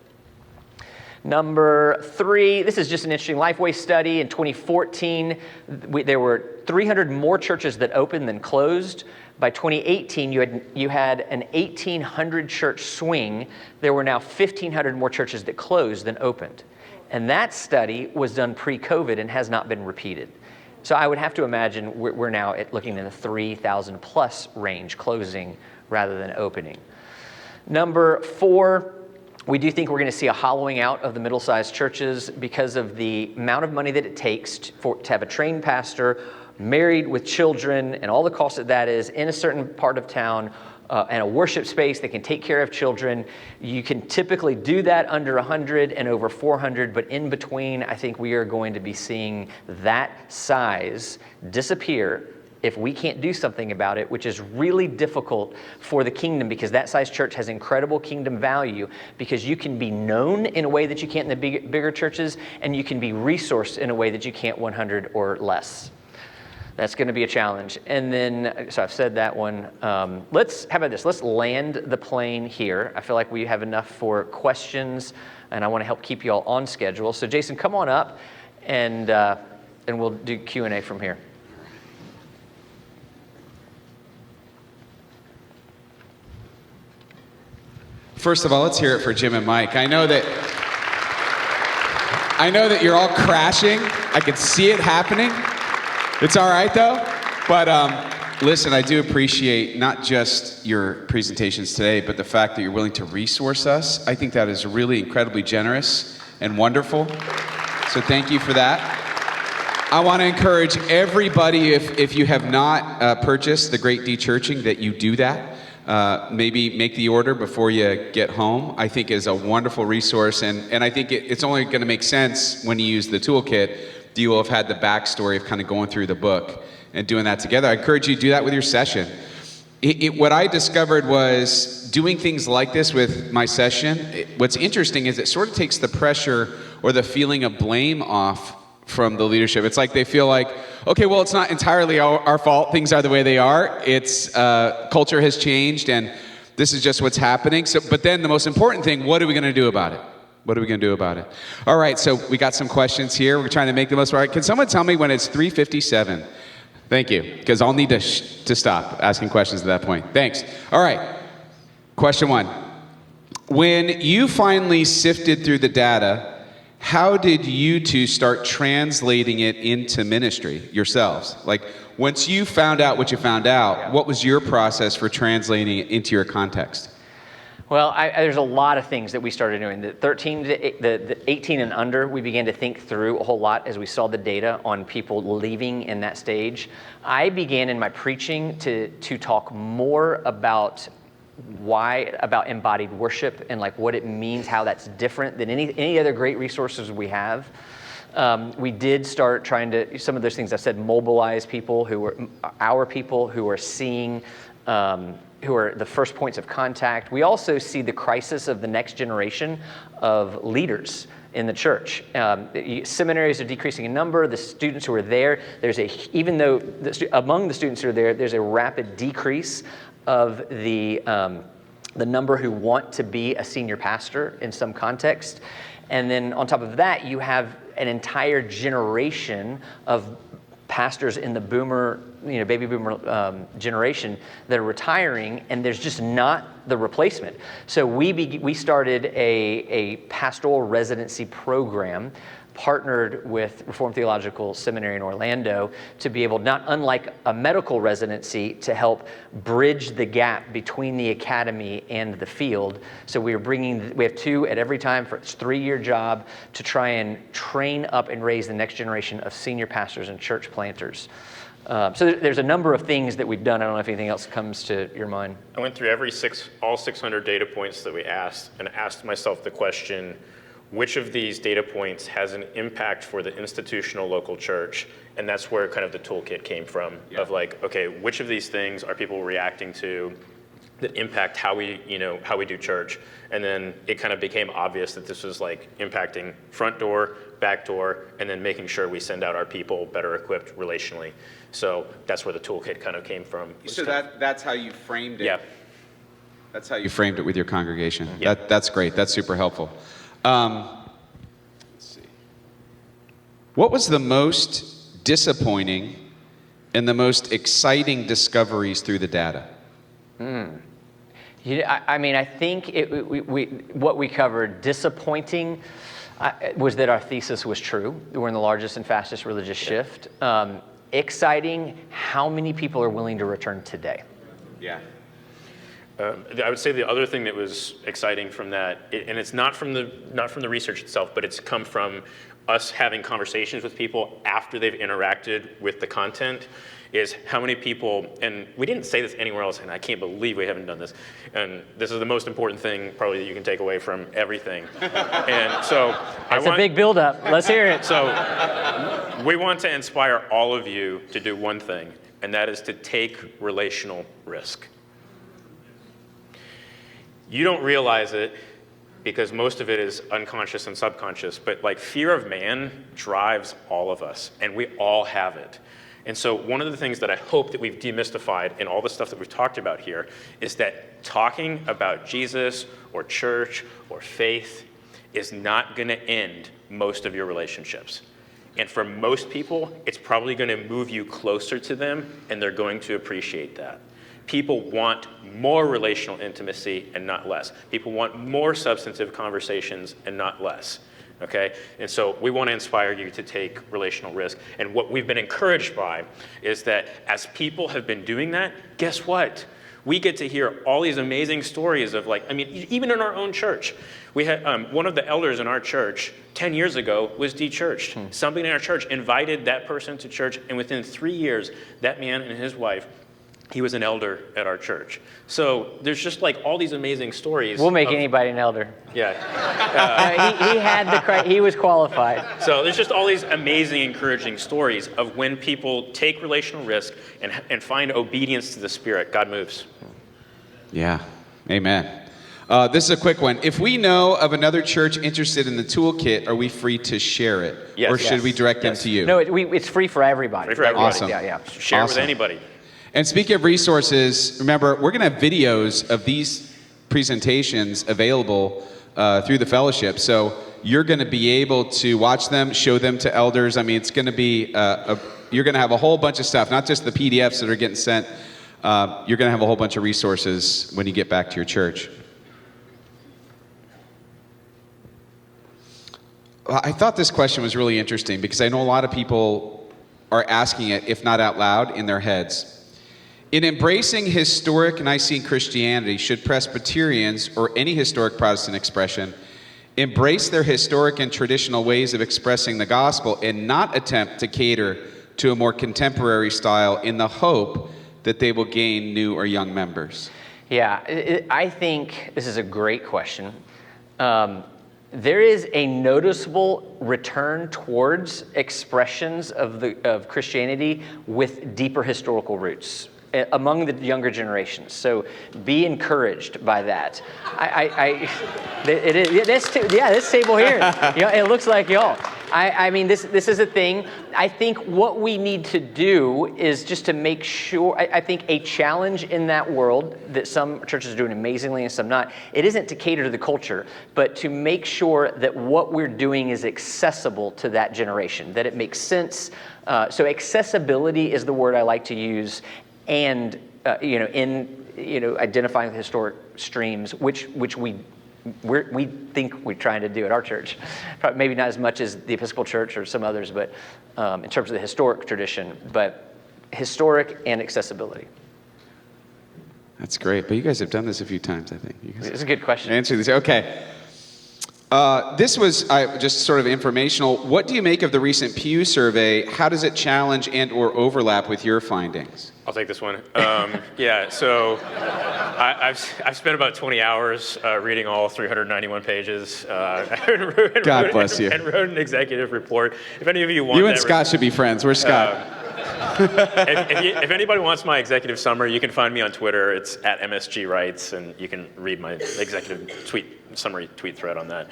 Number 3, this is just an interesting Lifeway study. In 2014, there were 300 more churches that opened than closed. By 2018, you had an 1,800 church swing. There were now 1,500 more churches that closed than opened. And that study was done pre-COVID and has not been repeated. So I would have to imagine we're now looking in the 3,000 plus range, closing rather than opening. Number 4, we do think we're going to see a hollowing out of the middle-sized churches because of the amount of money that it takes to have a trained pastor, married with children, and all the cost that is in a certain part of town, and a worship space that can take care of children. You can typically do that under 100 and over 400, but in between, I think we are going to be seeing that size disappear if we can't do something about it, which is really difficult for the kingdom, because that size church has incredible kingdom value, because you can be known in a way that you can't in the bigger churches, and you can be resourced in a way that you can't 100 or less. That's going to be a challenge. And then, so I've said that one. How about this? Let's land the plane here. I feel like we have enough for questions, and I want to help keep you all on schedule. So Jason, come on up, and we'll do Q&A from here. First of all, let's hear it for Jim and Mike. I know that I know that you're all crashing. I can see it happening. It's all right, though. But listen, I do appreciate not just your presentations today, but the fact that you're willing to resource us. I think that is really incredibly generous and wonderful. So thank you for that. I want to encourage everybody, if you have not purchased The Great De-Churching, that you do that. Maybe make the order before you get home. I think is a wonderful resource, and I think it's only going to make sense when you use the toolkit. You will have had the backstory of kind of going through the book and doing that together. I encourage you to do that with your session. What I discovered was doing things like this with my session, what's interesting is it sort of takes the pressure or the feeling of blame off from the leadership. It's like they feel like, okay, well, it's not entirely our fault. Things are the way they are. It's culture has changed, and this is just what's happening. So, but then the most important thing, what are we going to do about it? What are we going to do about it? All right, so we got some questions here. We're trying to make the most of it. Can someone tell me when it's 3:57? Thank you, because I'll need to stop asking questions at that point. Thanks. All right, question 1. When you finally sifted through the data, how did you two start translating it into ministry yourselves? Like, once you found out what you found out, what was your process for translating it into your context? Well, there's a lot of things that we started doing. The 18 and under, we began to think through a whole lot as we saw the data on people leaving in that stage. I began in my preaching to talk more about embodied worship and like what it means, how that's different than any other great resources we have. We did start trying to, some of those things I said, mobilize people who were our people who are seeing, who are the first points of contact. We also see the crisis of the next generation of leaders in the church. Seminaries are decreasing in number. The students who are there, even though among the students who are there, there's a rapid decrease of the number who want to be a senior pastor in some context. And then on top of that, you have an entire generation of pastors in the baby boomer generation that are retiring, and there's just not the replacement. So we started a pastoral residency program, partnered with Reformed Theological Seminary in Orlando to be able, not unlike a medical residency, to help bridge the gap between the academy and the field. So we have 2 at every time for its 3-year job to try and train up and raise the next generation of senior pastors and church planters. So there's a number of things that we've done. I don't know if anything else comes to your mind. I went through all 600 data points that we asked and asked myself the question, which of these data points has an impact for the institutional local church? And that's where kind of the toolkit came from, of like, okay, which of these things are people reacting to that impact how we do church? And then it kind of became obvious that this was like impacting front door, back door, and then making sure we send out our people better equipped relationally. So that's where the toolkit kind of came from. So that's how you framed it? Yeah. That's how you framed it with your congregation? Yeah. That's great. That's super helpful. Let's see. What was the most disappointing and the most exciting discoveries through the data? I think what we covered, disappointing, was that our thesis was true. We're in the largest and fastest religious shift. Exciting, how many people are willing to return today? Yeah. I would say the other thing that was exciting from that, and it's not from the research itself, but it's come from us having conversations with people after they've interacted with the content, is how many people, and we didn't say this anywhere else, and I can't believe we haven't done this, and this is the most important thing probably that you can take away from everything. And so That's a big buildup. Let's hear it. So we want to inspire all of you to do one thing, and that is to take relational risk. You don't realize it because most of it is unconscious and subconscious, but like fear of man drives all of us, and we all have it. And so one of the things that I hope that we've demystified in all the stuff that we've talked about here is that talking about Jesus or church or faith is not going to end most of your relationships. And for most people, it's probably going to move you closer to them, and they're going to appreciate that. People want more relational intimacy and not less. People want more substantive conversations and not less. okay? And so we want to inspire you to take relational risk. And what we've been encouraged by is that as people have been doing that, guess what? We get to hear all these amazing stories of even in our own church. We had one of the elders in our church 10 years ago was de-churched. Somebody in our church invited that person to church, and within 3 years, that man and his wife, he was an elder at our church. So there's just all these amazing stories. We'll make anybody an elder. Yeah. He was qualified. So there's just all these amazing, encouraging stories of when people take relational risk and find obedience to the Spirit, God moves. Yeah, amen. This is a quick one. If we know of another church interested in the toolkit, are we free to share it? Yes. Or should we direct them to you? No, it's free for everybody. Free for everybody. Awesome. Yeah. Share it with Awesome. anybody. And speaking of resources, remember, we're going to have videos of these presentations available through the fellowship. So you're going to be able to watch them, show them to elders. I mean, it's going to be, you're going to have a whole bunch of stuff, not just the PDFs that are getting sent. You're going to have a whole bunch of resources when you get back to your church. I thought this question was really interesting because I know a lot of people are asking it, if not out loud, in their heads. In embracing historic Nicene Christianity, should Presbyterians, or any historic Protestant expression, embrace their historic and traditional ways of expressing the gospel and not attempt to cater to a more contemporary style in the hope that they will gain new or young members? Yeah, I think this is a great question. There is a noticeable return towards expressions of Christianity with deeper historical roots among the younger generations. So be encouraged by that. This table here, it looks like y'all. I mean, this is a thing. I think what we need to do is just to make sure, I think a challenge in that world that some churches are doing amazingly and some not, it isn't to cater to the culture, but to make sure that what we're doing is accessible to that generation, that it makes sense. So accessibility is the word I like to use, and in identifying the historic streams, which we think we're trying to do at our church. Probably maybe not as much as the Episcopal Church or some others, but in terms of the historic tradition, but historic and accessibility. That's great. But you guys have done this a few times, I think. It's a good question. Answer this. Okay. This was just sort of informational. What do you make of the recent Pew survey? How does it challenge and or overlap with your findings? I'll take this one. So I've spent about 20 hours reading all 391 pages. God bless you. And wrote an executive report. If any of you want You and Scott should be friends. Where's Scott? If anybody wants my executive summary, you can find me on Twitter. It's at MSGWrites, and you can read my executive summary tweet thread on that.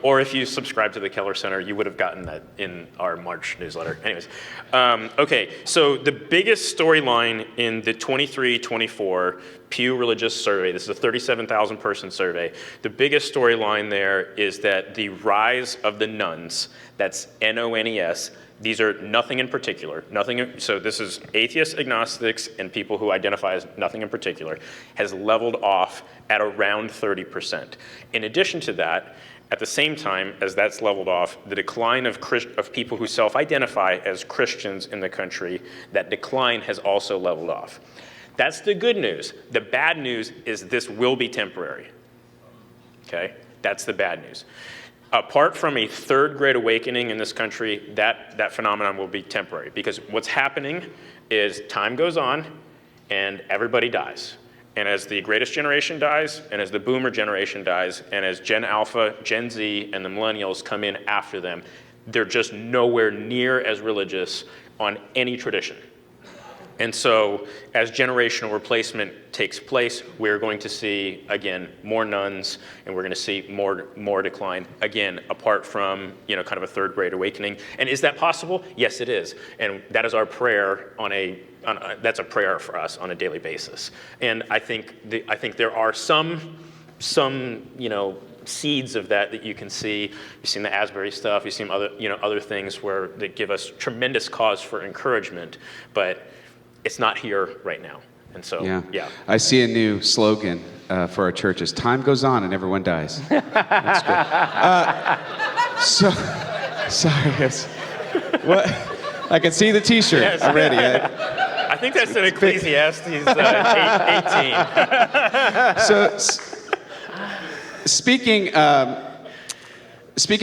Or if you subscribe to the Keller Center, you would have gotten that in our March newsletter. Anyways, okay, so the biggest storyline in the 23-24 Pew Religious Survey, this is a 37,000 person survey, the biggest storyline there is that the rise of the nones, that's N-O-N-E-S, these are nothing in particular, so this is atheists, agnostics, and people who identify as nothing in particular, has leveled off at around 30%. In addition to that, at the same time as that's leveled off, the decline of people who self-identify as Christians in the country, that decline has also leveled off. That's the good news. The bad news is this will be temporary, okay? That's the bad news. Apart from a third great awakening in this country, that phenomenon will be temporary, because what's happening is time goes on and everybody dies. And as the greatest generation dies, and as the boomer generation dies, and as Gen Alpha, Gen Z, and the millennials come in after them, they're just nowhere near as religious on any tradition. And so as generational replacement takes place, we're going to see, again, more nones, and we're going to see more decline, again, apart from, kind of a third great awakening. And is that possible? Yes, it is. And that is our prayer that's a prayer for us on a daily basis. And I think there are some seeds of that you can see. You've seen the Asbury stuff, you've seen other things that give us tremendous cause for encouragement, but it's not here right now. And so, yeah. I see a new slogan for our churches. Time goes on and everyone dies. That's good. So, sorry. What? I can see the T-shirt Yes. already. I think that's in Ecclesiastes 18. So, speaking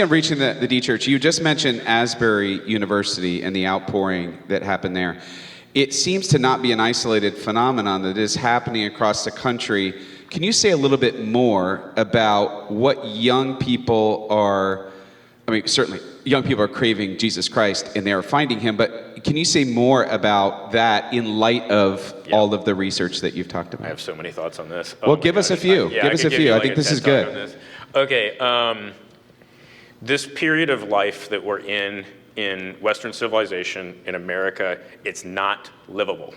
of reaching the D Church, you just mentioned Asbury University and the outpouring that happened there. It seems to not be an isolated phenomenon that is happening across the country. Can you say a little bit more about what young people are, certainly young people are craving Jesus Christ and they are finding him, but can you say more about that in light of all of the research that you've talked about? I have so many thoughts on this. Well, give us a few. Yeah, give us a few. I think this is good. Okay. This period of life that we're in Western civilization, in America, it's not livable.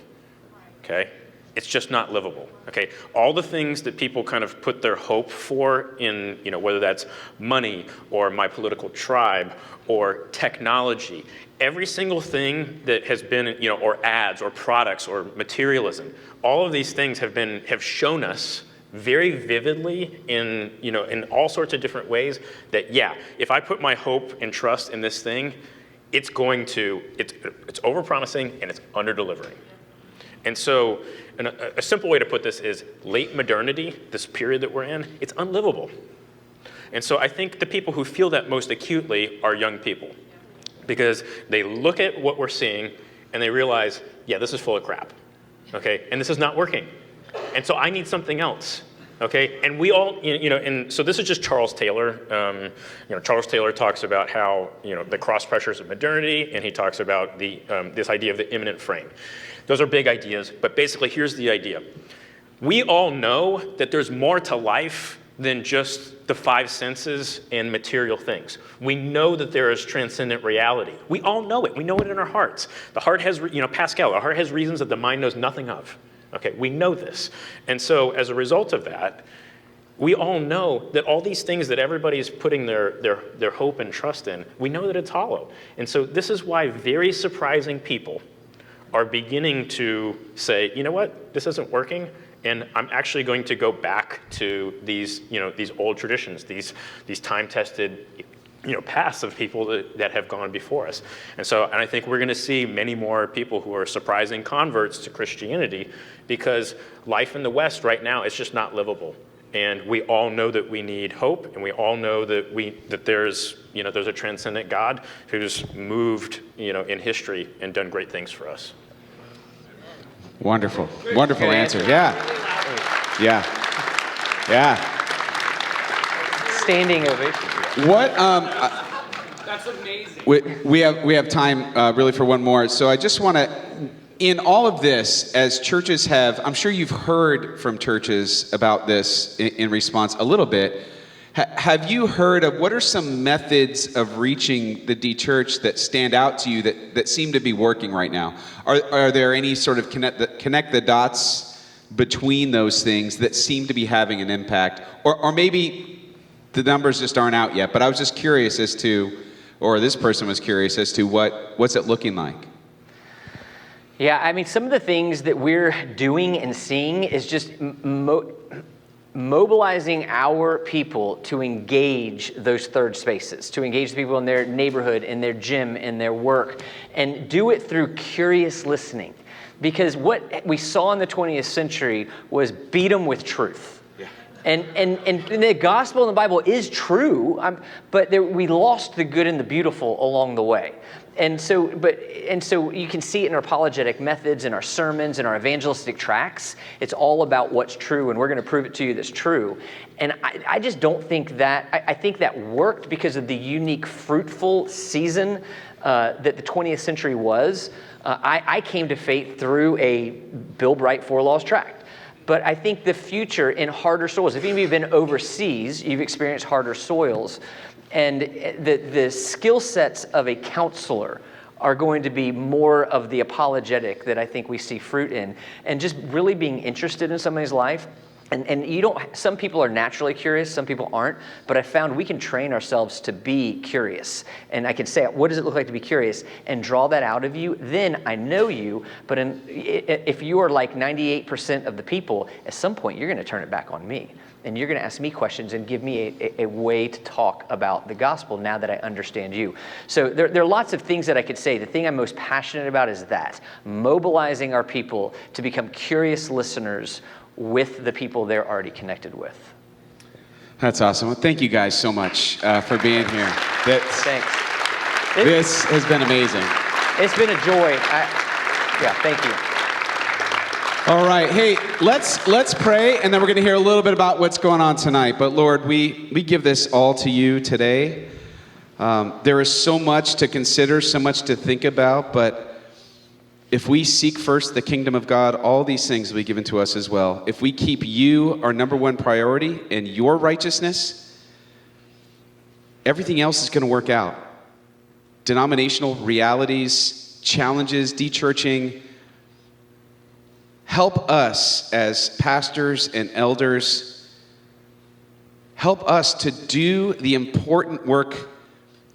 Okay? It's just not livable. Okay? All the things that people kind of put their hope for in, whether that's money or my political tribe or technology, every single thing that has been, or ads or products or materialism, all of these things have shown us very vividly in all sorts of different ways that, if I put my hope and trust in this thing, it's overpromising and it's under-delivering. And so a simple way to put this is late modernity, this period that we're in, it's unlivable. And so I think the people who feel that most acutely are young people, because they look at what we're seeing and they realize, this is full of crap, okay? And this is not working. And so I need something else. Okay, and we all, and so this is just Charles Taylor. Charles Taylor talks about how, the cross pressures of modernity, and he talks about this idea of the immanent frame. Those are big ideas, but basically here's the idea. We all know that there's more to life than just the five senses and material things. We know that there is transcendent reality. We all know it. We know it in our hearts. The heart has, Pascal, the heart has reasons that the mind knows nothing of. Okay, we know this. And so as a result of that, we all know that all these things that everybody's putting their hope and trust in, we know that it's hollow. And so this is why very surprising people are beginning to say, you know what, this isn't working, and I'm actually going to go back to these old traditions, these time-tested paths of people that have gone before us. And I think we're going to see many more people who are surprising converts to Christianity, because life in the West right now is just not livable. And we all know that we need hope, and we all know that there's a transcendent God who's moved in history and done great things for us. Wonderful answer. Yeah. Standing ovation. What? That's amazing. We have time really for one more. So I just want to, in all of this, as churches have, I'm sure you've heard from churches about this in response a little bit. Have you heard of what are some methods of reaching the D Church that stand out to you that seem to be working right now? Are there any sort of connect the dots between those things that seem to be having an impact? Or maybe the numbers just aren't out yet, but I was just curious as to, or this person was curious as to what's it looking like? Yeah, some of the things that we're doing and seeing is just mobilizing our people to engage those third spaces, to engage the people in their neighborhood, in their gym, in their work, and do it through curious listening. Because what we saw in the 20th century was beat them with truth. Yeah. And the gospel in the Bible is true, but we lost the good and the beautiful along the way. And so you can see it in our apologetic methods, in our sermons, in our evangelistic tracts. It's all about what's true, and we're going to prove it to you that's true. And I just don't think that, I think that worked because of the unique, fruitful season that the 20th century was. I came to faith through a Bill Bright Four Laws tract. But I think the future in harder soils, if you've been overseas, you've experienced harder soils. And the skill sets of a counselor are going to be more of the apologetic that I think we see fruit in. And just really being interested in somebody's life And you don't, some people are naturally curious, some people aren't, but I found we can train ourselves to be curious. And I can say, what does it look like to be curious? And draw that out of you. Then I know you, but if you are like 98% of the people, at some point you're going to turn it back on me. And you're going to ask me questions and give me a way to talk about the gospel now that I understand you. So there are lots of things that I could say. The thing I'm most passionate about is that, mobilizing our people to become curious listeners with the people they're already connected with. That's awesome. Well, thank you guys so much for being here. Thanks. This has been amazing. It's been a joy. Thank you. All right. Hey, let's pray, and then we're going to hear a little bit about what's going on tonight. But Lord, we give this all to you today. There is so much to consider, so much to think about, but if we seek first the kingdom of God, all these things will be given to us as well. If we keep you our number one priority and your righteousness, everything else is going to work out. Denominational realities, challenges, de-churching. Help us as pastors and elders. Help us to do the important work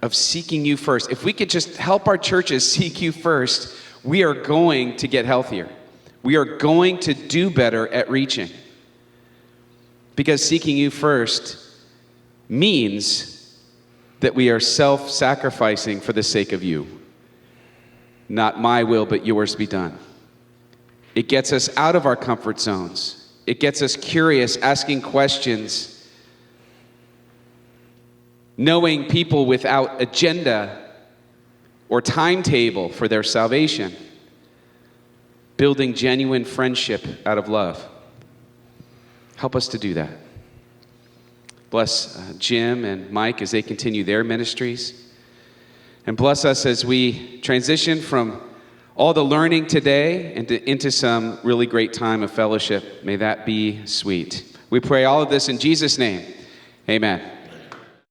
of seeking you first. If we could just help our churches seek you first, we are going to get healthier. We are going to do better at reaching. Because seeking you first means that we are self-sacrificing for the sake of you. Not my will, but yours be done. It gets us out of our comfort zones. It gets us curious, asking questions, knowing people without agenda or timetable for their salvation, building genuine friendship out of love. Help us to do that. Bless Jim and Mike as they continue their ministries. And bless us as we transition from all the learning today into some really great time of fellowship. May that be sweet. We pray all of this in Jesus' name. Amen.